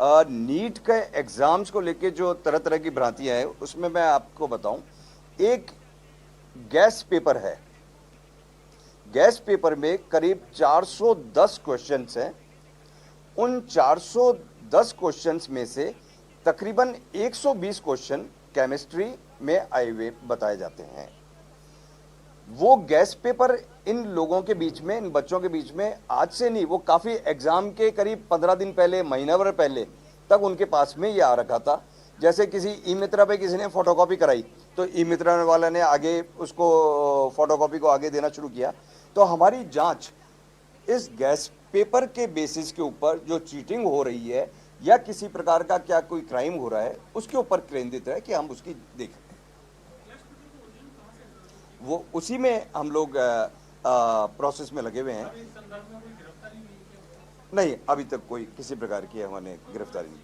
NEET के exams को लेके जो तरह तरह की भ्रांतियां हैं उसमें मैं आपको बताऊं, एक गैस पेपर है। गैस पेपर में करीब 410 क्वेश्चंस हैं। उन 410 क्वेश्चंस में से तकरीबन 120 क्वेश्चन केमिस्ट्री में आए हुए बताए जाते हैं। वो गैस पेपर इन लोगों के बीच में, इन बच्चों के बीच में आज से नहीं, वो काफ़ी एग्ज़ाम के करीब 15 दिन पहले, महीना भर पहले तक उनके पास में ये आ रखा था। जैसे किसी ई मित्रा पे किसी ने फोटोकॉपी कराई तो ई मित्रा वाले ने आगे उसको फोटोकॉपी को आगे देना शुरू किया। तो हमारी जांच इस गैस पेपर के बेसिस के ऊपर जो चीटिंग हो रही है या किसी प्रकार का क्या कोई क्राइम हो रहा है उसके ऊपर केंद्रित है कि हम उसकी देखें। वो उसी में हम लोग प्रोसेस में लगे हुए हैं। नहीं, अभी तक कोई किसी प्रकार की हमने गिरफ्तारी नहीं।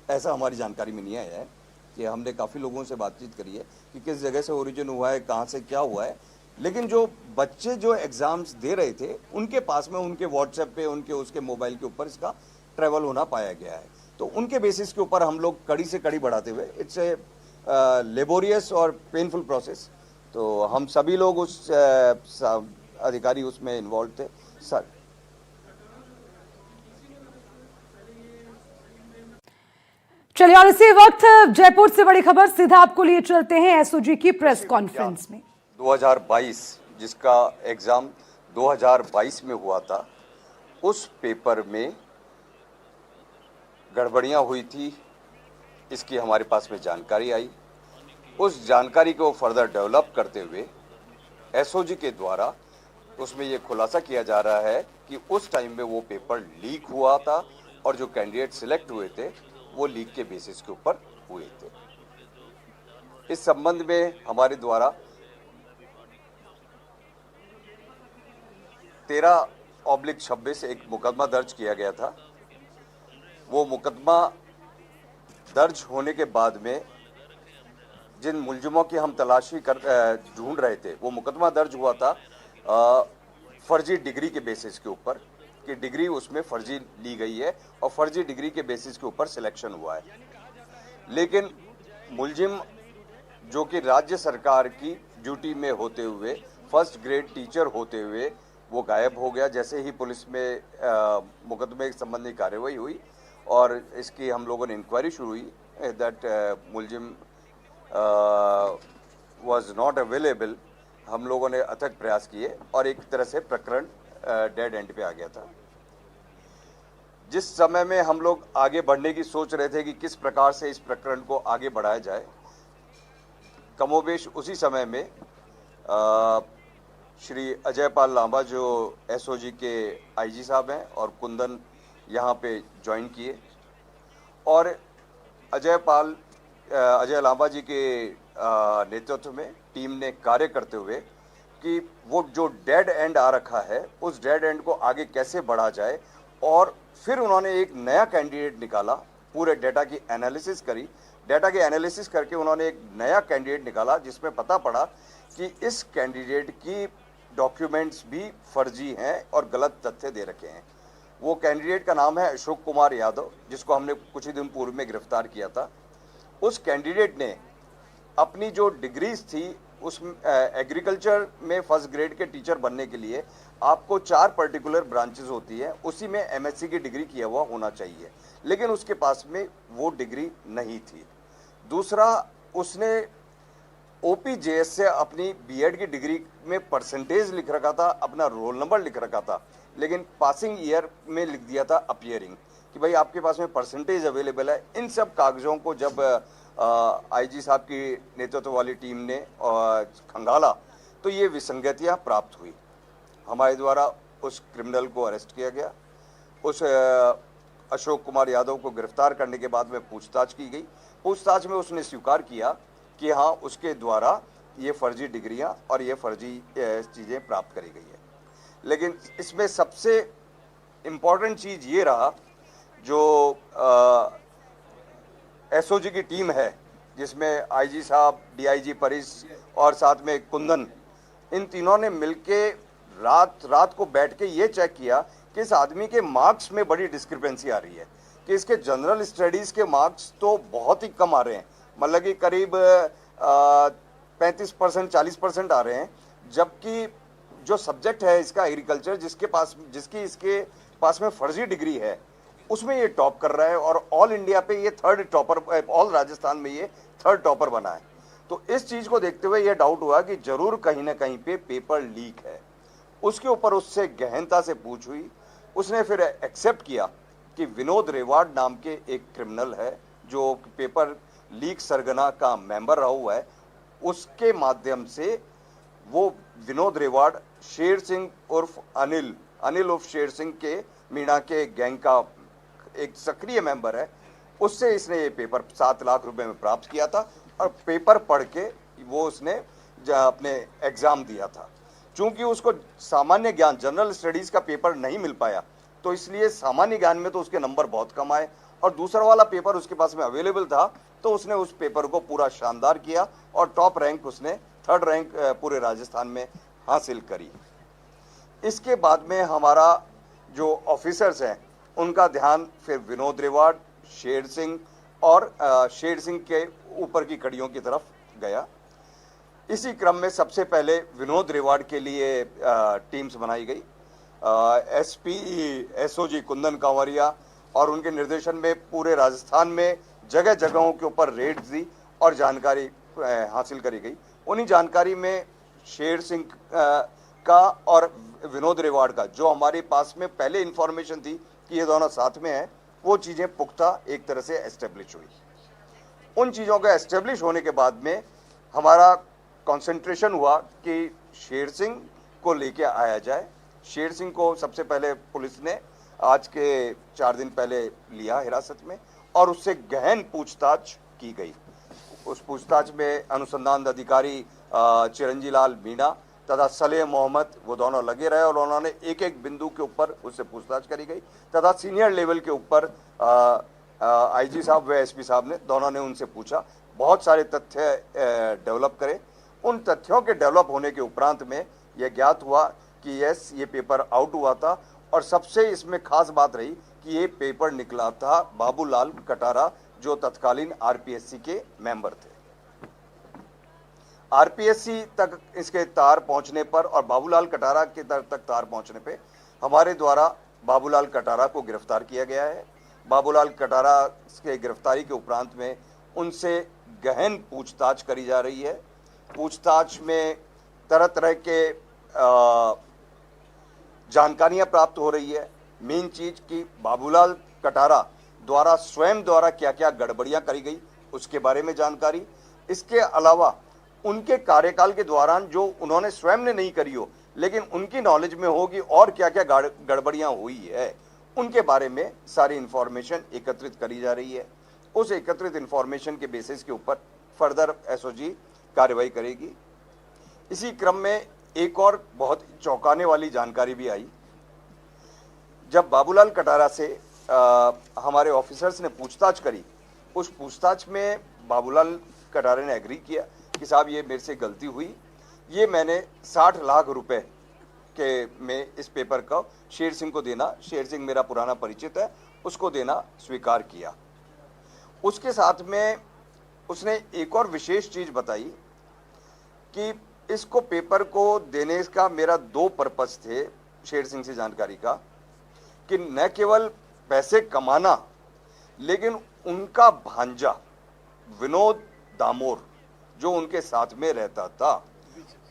ऐसा हमारी जानकारी में नहीं आया है कि हमने काफ़ी लोगों से बातचीत करी है कि किस जगह से ओरिजिन हुआ है, कहाँ से क्या हुआ है। लेकिन जो बच्चे जो एग्ज़ाम्स दे रहे थे उनके पास में उनके व्हाट्सएप पे, उनके उसके मोबाइल के ऊपर इसका ट्रैवल होना पाया गया है। तो उनके बेसिस के ऊपर हम लोग कड़ी से कड़ी बढ़ाते हुए, इट्स ए लेबोरियस और पेनफुल प्रोसेस। तो हम सभी लोग उस अधिकारी उसमें इन्वॉल्व थे सर। चलिए, और इसी वक्त जयपुर से बड़ी खबर सीधा आपको लिए चलते हैं एसओजी की प्रेस कॉन्फ्रेंस में। 2022 जिसका एग्ज़ाम 2022 में हुआ था, उस पेपर में गड़बड़ियां हुई थी, इसकी हमारे पास में जानकारी आई। उस जानकारी को फर्दर डेवलप करते हुए एसओजी के द्वारा उसमें ये खुलासा किया जा रहा है कि उस टाइम में वो पेपर लीक हुआ था और जो कैंडिडेट सिलेक्ट हुए थे वो लीक के बेसिस के ऊपर हुए थे। इस संबंध में हमारे द्वारा 13/26 एक मुकदमा दर्ज किया गया था। वो मुकदमा दर्ज होने के बाद में जिन मुलजिमों की हम तलाशी कर ढूंढ रहे थे, वो मुकदमा दर्ज हुआ था फर्जी डिग्री के बेसिस के ऊपर कि डिग्री उसमें फर्जी ली गई है और फर्जी डिग्री के बेसिस के ऊपर सिलेक्शन हुआ है। लेकिन मुलजिम जो कि राज्य सरकार की ड्यूटी में होते हुए, फर्स्ट ग्रेड टीचर होते हुए वो गायब हो गया। जैसे ही पुलिस में मुकदमे संबंधी कार्रवाई हुई और इसकी हम लोगों ने इंक्वायरी शुरू हुई, दैट मुलजिम वाज नॉट अवेलेबल। हम लोगों ने अथक प्रयास किए और एक तरह से प्रकरण डेड एंड पे आ गया था। जिस समय में हम लोग आगे बढ़ने की सोच रहे थे कि किस प्रकार से इस प्रकरण को आगे बढ़ाया जाए, कमोबेश उसी समय में श्री अजय पाल लांबा जो एसओजी के आईजी साहब हैं और कुंदन यहाँ पे ज्वाइन किए और अजय लांबा जी के नेतृत्व में टीम ने कार्य करते हुए कि वो जो डेड एंड आ रखा है उस डेड एंड को आगे कैसे बढ़ा जाए, और फिर उन्होंने एक नया कैंडिडेट निकाला। पूरे डेटा की एनालिसिस करी, डेटा की एनालिसिस करके उन्होंने एक नया कैंडिडेट निकाला जिसमें पता पड़ा कि इस कैंडिडेट की डॉक्यूमेंट्स भी फर्जी हैं और गलत तथ्य दे रखे हैं। वो कैंडिडेट का नाम है अशोक कुमार यादव, जिसको हमने कुछ ही दिन पूर्व में गिरफ्तार किया था। उस कैंडिडेट ने अपनी जो डिग्रीज थी उस एग्रीकल्चर में फर्स्ट ग्रेड के टीचर बनने के लिए आपको 4 पर्टिकुलर ब्रांचेस होती है, उसी में एमएससी की डिग्री किया हुआ होना चाहिए, लेकिन उसके पास में वो डिग्री नहीं थी। दूसरा, उसने ओपीजेएस से अपनी बीएड की डिग्री में परसेंटेज लिख रखा था, अपना रोल नंबर लिख रखा था, लेकिन पासिंग ईयर में लिख दिया था अपीयरिंग कि भाई आपके पास में परसेंटेज अवेलेबल है। इन सब कागजों को जब आईजी साहब की नेतृत्व वाली टीम ने खंगाला तो ये विसंगतियां प्राप्त हुई। हमारे द्वारा उस क्रिमिनल को अरेस्ट किया गया। उस अशोक कुमार यादव को गिरफ्तार करने के बाद में पूछताछ की गई। पूछताछ में उसने स्वीकार किया कि हाँ, उसके द्वारा ये फर्जी डिग्रियां और ये फर्जी चीज़ें प्राप्त करी गई है। लेकिन इसमें सबसे इम्पॉर्टेंट चीज़ ये रहा, जो एसओजी की टीम है जिसमें आईजी साहब, डीआईजी परिस और साथ में कुंदन, इन तीनों ने मिलके रात रात को बैठ के ये चेक किया कि इस आदमी के मार्क्स में बड़ी डिस्क्रिपेंसी आ रही है, कि इसके जनरल स्टडीज़ के मार्क्स तो बहुत ही कम आ रहे हैं, मतलब कि करीब 35% 40% आ रहे हैं, जबकि जो सब्जेक्ट है इसका एग्रीकल्चर, जिसकी इसके पास में फर्जी डिग्री है, उसमें ये टॉप कर रहा है और ऑल इंडिया पे ये थर्ड टॉपर, ऑल राजस्थान में ये थर्ड टॉपर बना है। तो इस चीज़ को देखते हुए ये डाउट हुआ कि जरूर कहीं ना कहीं पे पेपर लीक है। उसके ऊपर उससे गहनता से पूछ हुई। उसने फिर एक्सेप्ट किया कि विनोद रेवाड़ नाम के एक क्रिमिनल है जो पेपर लीक सरगना का मेंबर रहा हुआ है, उसके माध्यम से वो विनोद रेवाड़ शेर सिंह उर्फ अनिल उर्फ शेर सिंह के मीणा के गैंग का एक सक्रिय मेंबर है, उससे इसने ये पेपर 7 लाख रुपए में प्राप्त किया था और पेपर पढ़ के वो उसने अपने एग्जाम दिया था। चूंकि उसको सामान्य ज्ञान जनरल स्टडीज का पेपर नहीं मिल पाया, तो इसलिए सामान्य ज्ञान में तो उसके नंबर बहुत कम आए, और दूसरा वाला पेपर उसके पास में अवेलेबल था, तो उसने उस पेपर को पूरा शानदार किया और टॉप रैंक उसने, थर्ड रैंक पूरे राजस्थान में हासिल करी। इसके बाद में हमारा जो ऑफिसर्स हैं उनका ध्यान फिर विनोद रेवाड़, शेर सिंह और शेर सिंह के ऊपर की कड़ियों की तरफ गया। इसी क्रम में सबसे पहले विनोद रेवाड़ के लिए टीम्स बनाई गई। एसपी एसओजी कुंदन कांवरिया और उनके निर्देशन में पूरे राजस्थान में जगह जगहों के ऊपर रेड्स दी और जानकारी हासिल करी गई। उन्हीं जानकारी में शेर सिंह का और विनोद रेवाड़ का, जो हमारे पास में पहले इंफॉर्मेशन थी कि ये दोनों साथ में हैं, वो चीज़ें पुख्ता एक तरह से एस्टेब्लिश हुई। उन चीज़ों का एस्टेब्लिश होने के बाद में हमारा कंसंट्रेशन हुआ कि शेर सिंह को लेके आया जाए। शेर सिंह को सबसे पहले पुलिस ने आज के 4 दिन पहले लिया हिरासत में और उससे गहन पूछताछ की गई। उस पूछताछ में अनुसंधान अधिकारी चिरंजी लाल मीणा तथा सलेह मोहम्मद, वो दोनों लगे रहे और उन्होंने एक एक बिंदु के ऊपर उससे पूछताछ करी गई तथा सीनियर लेवल के ऊपर आईजी साहब व एसपी साहब ने, दोनों ने उनसे पूछा, बहुत सारे तथ्य डेवलप करे। उन तथ्यों के डेवलप होने के उपरांत में यह ज्ञात हुआ कि यस, ये पेपर आउट हुआ था और सबसे इसमें खास बात रही कि ये पेपर निकला था बाबूलाल कटारा, जो तत्कालीन आरपीएससी के मेंबर थे। आरपीएससी तक इसके तार पहुंचने पर और बाबूलाल कटारा के तक तार पहुंचने पे हमारे द्वारा बाबूलाल कटारा को गिरफ्तार किया गया है। बाबूलाल कटारा के गिरफ्तारी के उपरांत में उनसे गहन पूछताछ करी जा रही है। पूछताछ में तरह तरह के जानकारियां प्राप्त हो रही है। मेन चीज कि बाबूलाल कटारा स्वयं द्वारा क्या क्या गड़बड़ियां करी गई उसके बारे में जानकारी। इसके अलावा उनके कार्यकाल के दौरान जो उन्होंने स्वयं ने नहीं करी हो लेकिन उनकी नॉलेज में होगी और क्या क्या गड़बड़ियां हुई है, उनके बारे में सारी इंफॉर्मेशन एकत्रित करी जा रही है। उस एकत्रित इंफॉर्मेशन के बेसिस के ऊपर फर्दर एसओजी कार्रवाई करेगी। इसी क्रम में एक और बहुत चौंकाने वाली जानकारी भी आई। जब बाबूलाल कटारा से हमारे ऑफिसर्स ने पूछताछ करी, उस पूछताछ में बाबूलाल कटारे ने एग्री किया कि साहब ये मेरे से गलती हुई, ये मैंने 60 लाख रुपए के में इस पेपर का शेर सिंह को देना, शेर सिंह मेरा पुराना परिचित है, उसको देना स्वीकार किया। उसके साथ में उसने एक और विशेष चीज बताई कि इसको पेपर को देने का मेरा 2 पर्पस थे शेर सिंह से जानकारी का, कि न केवल पैसे कमाना लेकिन उनका भांजा विनोद दामोर जो उनके साथ में रहता था,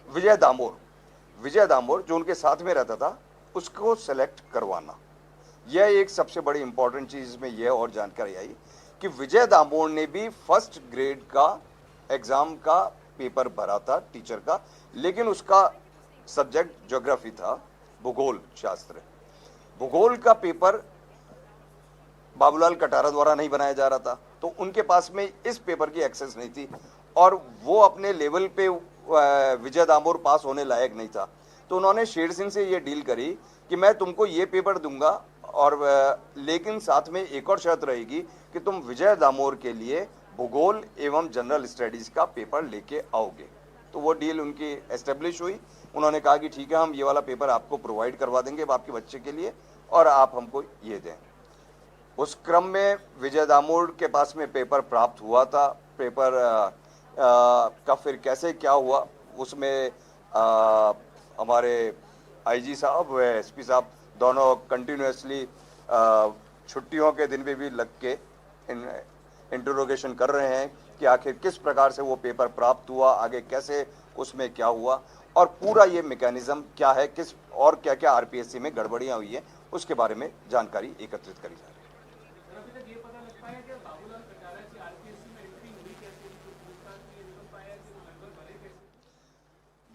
विजय दामोर जो उनके साथ में रहता था, उसको सेलेक्ट करवाना। यह एक सबसे बड़ी इंपॉर्टेंट चीज में यह और जानकारी आई कि विजय दामोर ने भी फर्स्ट ग्रेड का एग्जाम का पेपर भरा था टीचर का, लेकिन उसका सब्जेक्ट ज्योग्राफी था, भूगोल शास्त्र। भूगोल का पेपर बाबूलाल कटारा द्वारा नहीं बनाया जा रहा था, तो उनके पास में इस पेपर की एक्सेस नहीं थी और वो अपने लेवल पे विजय दामोर पास होने लायक नहीं था। तो उन्होंने शेर सिंह से ये डील करी कि मैं तुमको ये पेपर दूंगा और लेकिन साथ में एक और शर्त रहेगी कि तुम विजय दामोर के लिए भूगोल एवं जनरल स्टडीज का पेपर लेके आओगे। तो वो डील उनकी एस्टेब्लिश हुई। उन्होंने कहा कि ठीक है, हम ये वाला पेपर आपको प्रोवाइड करवा देंगे आपके बच्चे के लिए और आप हमको ये दें। उस क्रम में विजय दामोद के पास में पेपर प्राप्त हुआ था। पेपर का फिर कैसे क्या हुआ उसमें हमारे आईजी साहब व एसपी साहब दोनों कंटिन्यूसली छुट्टियों के दिन में भी लग के इंटरोगेशन कर रहे हैं कि आखिर किस प्रकार से वो पेपर प्राप्त हुआ, आगे कैसे उसमें क्या हुआ और पूरा ये मैकेनिज्म क्या है, किस और क्या क्या आरपीएससी में गड़बड़ियां हुई हैं उसके बारे में जानकारी एकत्रित करी जा रही है।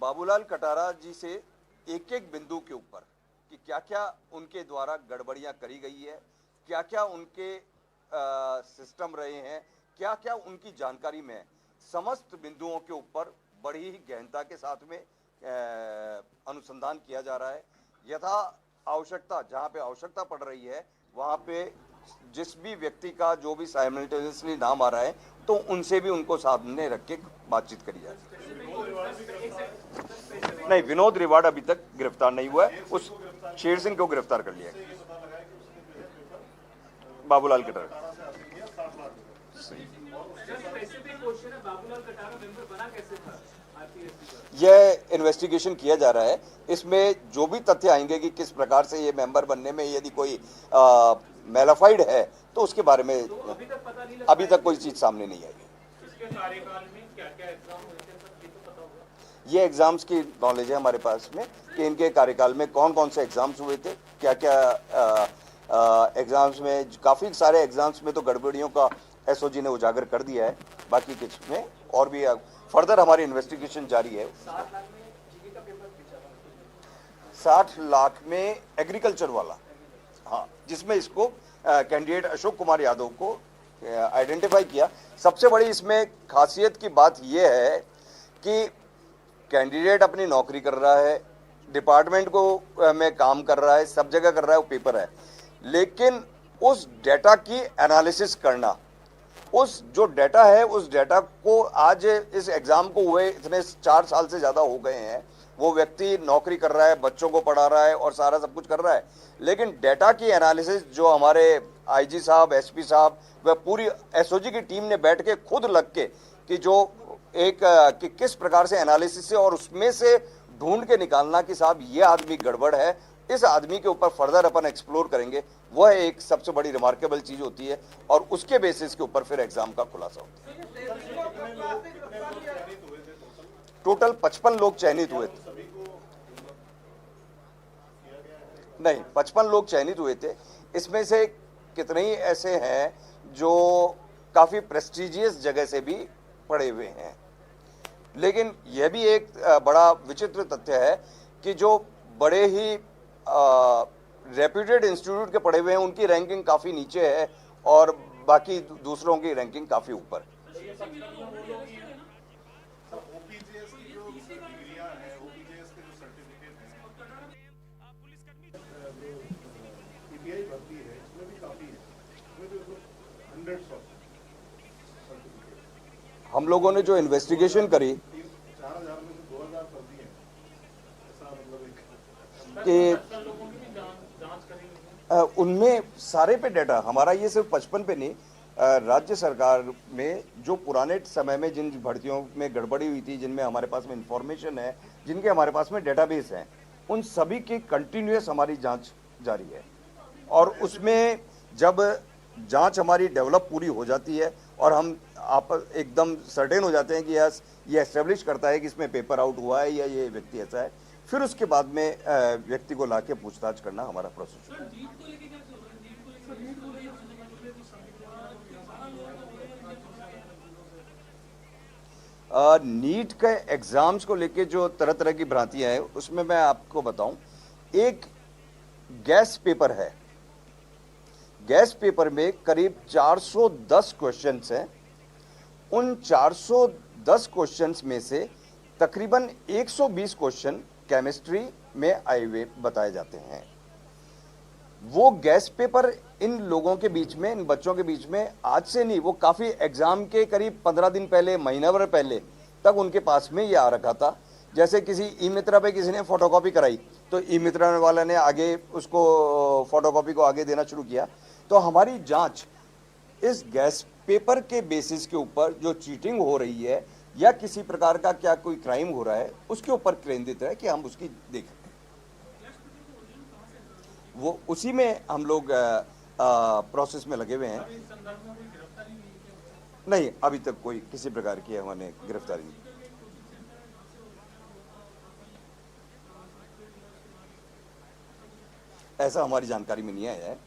बाबूलाल कटारा जी से एक एक बिंदु के ऊपर कि क्या क्या उनके द्वारा गड़बड़ियां करी गई है, क्या क्या उनके सिस्टम रहे हैं, क्या क्या उनकी जानकारी में है, समस्त बिंदुओं के ऊपर बड़ी ही गहनता के साथ में अनुसंधान किया जा रहा है। यथा आवश्यकता, जहाँ पे आवश्यकता पड़ रही है वहाँ पे जिस भी व्यक्ति का जो भी साइमल्टेनियसली नाम आ रहा है तो उनसे भी उनको सामने रख के बातचीत करी जा रही है। नहीं, विनोद रिवाड़ अभी तक गिरफ्तार नहीं हुआ है। उस शेर सिंह को गिरफ्तार कर लिया है। बाबूलाल कटारा यह इन्वेस्टिगेशन किया जा रहा है। इसमें जो भी तथ्य आएंगे कि किस प्रकार से ये मेंबर बनने में यदि कोई मेलाफाइड है तो उसके बारे में अभी तक कोई चीज सामने नहीं आई है। ये एग्जाम्स की नॉलेज है हमारे पास में कि इनके कार्यकाल में कौन कौन से एग्जाम्स हुए थे, क्या क्या एग्जाम्स में, काफ़ी सारे एग्जाम्स में तो गड़बड़ियों का एसओजी ने उजागर कर दिया है। बाकी कुछ में और भी फर्दर हमारी इन्वेस्टिगेशन जारी है। 60 लाख में एग्रीकल्चर वाला, हाँ, जिसमें इसको कैंडिडेट अशोक कुमार यादव को आइडेंटिफाई किया। सबसे बड़ी इसमें खासियत की बात यह है कि कैंडिडेट अपनी नौकरी कर रहा है, डिपार्टमेंट को में काम कर रहा है, सब जगह कर रहा है, वो पेपर है, लेकिन उस डेटा की एनालिसिस करना, उस जो डेटा है उस डेटा को आज इस एग्जाम को हुए इतने 4 साल से ज़्यादा हो गए हैं, वो व्यक्ति नौकरी कर रहा है, बच्चों को पढ़ा रहा है और सारा सब कुछ कर रहा है, लेकिन डेटा की एनालिसिस जो हमारे आईजी साहब, एसपी साहब व पूरी एसओजी की टीम ने बैठ के खुद लग के कि जो एक कि किस प्रकार से एनालिसिस से और उसमें से ढूंढ के निकालना कि साहब ये आदमी गड़बड़ है, इस आदमी के ऊपर फर्दर अपन एक्सप्लोर करेंगे, वह एक सबसे बड़ी रिमार्केबल चीज होती है और उसके बेसिस के ऊपर फिर एग्जाम का खुलासा होता है। टोटल 55 लोग चयनित हुए थे। नहीं, 55 लोग चयनित हुए थे। इसमें से कितने ही ऐसे हैं जो काफी प्रेस्टिजियस जगह से भी पढ़े हुए हैं, लेकिन यह भी एक बड़ा विचित्र तथ्य है कि जो बड़े ही रेप्यूटेड इंस्टीट्यूट के पढ़े हुए हैं उनकी रैंकिंग काफ़ी नीचे है और बाकी दूसरों की रैंकिंग काफ़ी ऊपर। हम लोगों ने जो इन्वेस्टिगेशन करी कि उनमें सारे पे डाटा, हमारा ये सिर्फ 55 पे नहीं, राज्य सरकार में जो पुराने समय में जिन भर्तियों में गड़बड़ी हुई थी, जिनमें हमारे पास में इंफॉर्मेशन है, जिनके हमारे पास में डेटाबेस हैं, उन सभी की कंटिन्यूस हमारी जांच जारी है और उसमें जब जांच हमारी डेवलप पूरी हो जाती है और हम आप एकदम सर्टेन हो जाते हैं कि यस ये एस्टेब्लिश करता है कि इसमें पेपर आउट हुआ है या ये व्यक्ति ऐसा है, फिर उसके बाद में व्यक्ति को लाके पूछताछ करना हमारा प्रोसेस है। नीट के एग्जाम्स को लेके जो तरह तरह की भ्रांतियां हैं उसमें मैं आपको बताऊं, एक गैस पेपर है, गैस पेपर में करीब 410 क्वेश्चंस हैं। उन 410 क्वेश्चंस में से तकरीबन 120 क्वेश्चन केमिस्ट्री में आए हुए बताए जाते हैं। वो गैस पेपर इन लोगों के बीच में, इन बच्चों के बीच में आज से नहीं, वो काफ़ी एग्ज़ाम के करीब 15 दिन पहले, महीना भर पहले तक उनके पास में ये आ रखा था जैसे किसी ई मित्रा पे किसी ने फोटोकॉपी कराई तो ई मित्रा वाले ने आगे उसको फोटोकॉपी को आगे देना शुरू किया। तो हमारी जांच इस गैस पेपर के बेसिस के ऊपर जो चीटिंग हो रही है या किसी प्रकार का क्या कोई क्राइम हो रहा है उसके ऊपर केंद्रित है कि हम उसकी देखें। वो उसी में हम लोग प्रोसेस में लगे हुए हैं। नहीं, अभी तक कोई किसी प्रकार की हमने गिरफ्तारी नहीं। ऐसा हमारी जानकारी में नहीं आया है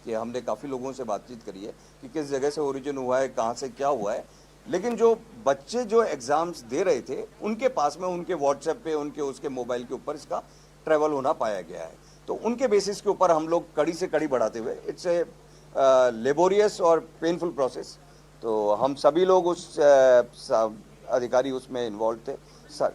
कि हमने काफ़ी लोगों से बातचीत करी है कि किस जगह से ओरिजिन हुआ है, कहाँ से क्या हुआ है, लेकिन जो बच्चे जो एग्ज़ाम्स दे रहे थे उनके पास में उनके व्हाट्सएप पे उनके उसके मोबाइल के ऊपर इसका ट्रैवल होना पाया गया है। तो उनके बेसिस के ऊपर हम लोग कड़ी से कड़ी बढ़ाते हुए, इट्स ए लेबोरियस और पेनफुल प्रोसेस, तो हम सभी लोग उस अधिकारी उसमें इन्वॉल्व थे सर।